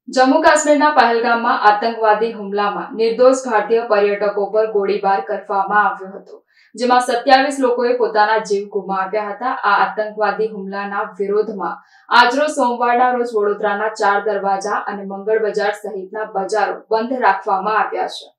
જમ્મુ કાશ્મીરના પહેલગામમાં આતંકવાદી હુમલામાં નિર્દોષ ભારતીય પર્યટકો પર ગોળીબાર કરવામાં આવ્યો હતો, જેમાં 27 લોકોએ પોતાના જીવ ગુમાવ્યા હતા। આ આતંકવાદી હુમલાના વિરોધમાં આજરોજ સોમવારના રોજ વડોદરાના 4 દરવાજા અને મંગળ બજાર સહિતના બજારો બંધ રાખવામાં આવ્યા છે।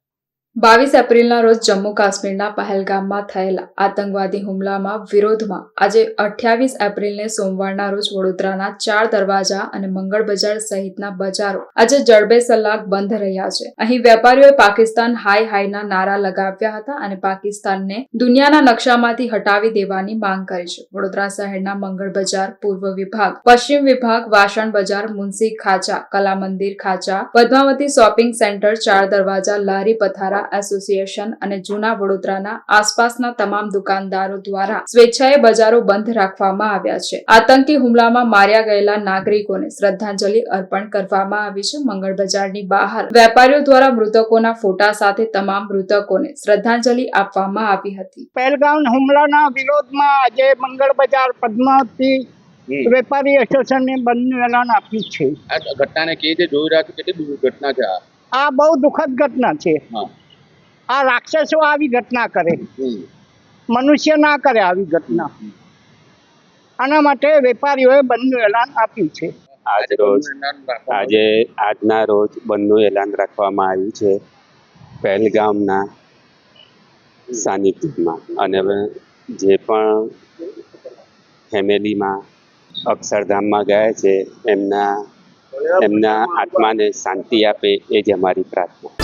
22 એપ્રિલના રોજ જમ્મુ કાશ્મીરના પહેલગામમાં થયેલા આતંકવાદી હુમલામાં વિરોધમાં આજે 28 એપ્રિલને સોમવારના રોજ વડોદરાના 4 દરવાજા અને મંગળ બજાર સહિતના બજારો આજે જડબેસલાક બંધ રહ્યા છે। અહીં વેપારીઓએ પાકિસ્તાન હાય હાયના નારા લગાવ્યા હતા અને પાકિસ્તાનને દુનિયાના નકશામાંથી હટાવી દેવાની માંગ કરી છે। વડોદરા શહેરના મંગળ બજાર, પૂર્વ વિભાગ, પશ્ચિમ વિભાગ, વાસણ બજાર, મુનસી ખાચા, કલા મંદિર ખાચા, પદ્માવતી શોપિંગ સેન્ટર, 4 દરવાજા, લારી પથારા એસોસિએશન અને જૂના વડોદરાના આસપાસના તમામ દુકાનદારો દ્વારા સ્વેચ્છાએ બજારો બંધ રાખવામાં આવ્યા છે। આતંકી હુમલામાં માર્યા ગયેલા નાગરિકોને શ્રદ્ધાંજલિ અર્પણ કરવામાં આવી છે। મંગળ બજારની બહાર વેપારીઓ દ્વારા મૃતકોના ફોટા સાથે તમામ મૃતકોને શ્રદ્ધાંજલિ આપવામાં આવી હતી। પહેલગામ હુમલાના વિરોધમાં આજે મંગળ બજાર, પદ્માવતી વેપારી એસોસિએશનને બંધનું એલાન આપ્યું છે। આ ઘટનાને કેવી રીતે જોઈ રહ્યા છો? કેટલી દુઃખદ ઘટના છે આ બહુ દુઃખદ ઘટના છે। આ રાક્ષસો આવી ઘટના કરે, મનુષ્ય ના કરે આવી ઘટના। આના માટે વેપારીઓએ બંધનું એલાન આપ્યું છે। આજના રોજ બંધનું એલાન રાખવામાં આવ્યું છે પહેલગામના સાનિધ્યમાં, અને જે પણ ફેમિલીમાં અક્ષરધામમાં ગયા છે એમના આત્માને શાંતિ આપે એ જ અમારી પ્રાર્થના।